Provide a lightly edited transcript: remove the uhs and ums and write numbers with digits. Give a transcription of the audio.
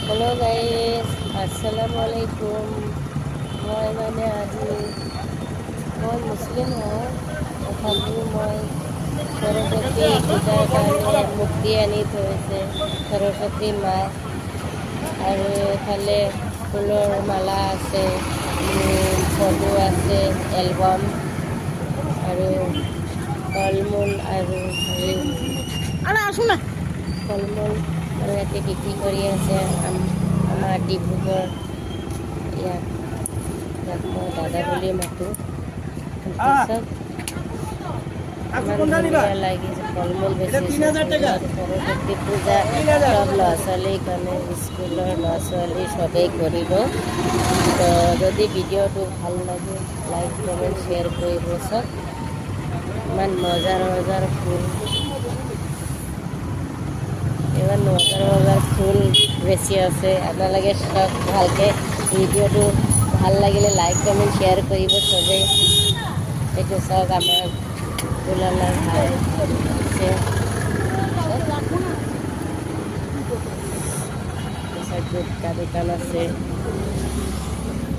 Hello' guys, আসসালামু আলাইকুম। মই মানে আজি মুছলিম হয়, তথাপিও মই সৰস্বতী পূজাৰ কাৰণে মূৰ্তি আনি থৈছে সৰস্বতী মা। আৰু এইফালে ফুলৰ মালা আছে, ফটো আছে, এলবাম আৰু ফল মূল আৰু ফল মূল আৰু ইয়াতে বিক্ৰী কৰি আছে আমাৰ ডিব্ৰুগড়। ইয়াক মই দাদা বুলি মাতোঁ। চব ইমান ধুনীয়া লাগিছে, ফল মূল বেচিছে। সৰস্বতী পূজা সব ল'ৰা ছোৱালীৰ কাৰণে, স্কুলৰ ল'ৰা ছোৱালী চবেই কৰিব। তো যদি ভিডিঅ'টো ভাল লাগে লাইক কমেণ্ট শ্বেয়াৰ কৰিব। চব ইমান মজাৰ মজাৰ ফুল, ইমান মজাৰ ফুল বেছি আছে। আপোনালোকে চব ভালকৈ ভিডিঅ'টো ভাল লাগিলে লাইক কমেণ্ট শ্বেয়াৰ কৰিব চবেই। এইটো চাওক আমাৰ ফুলালা ভাই আছে, পিছত গুটকা দোকান আছে।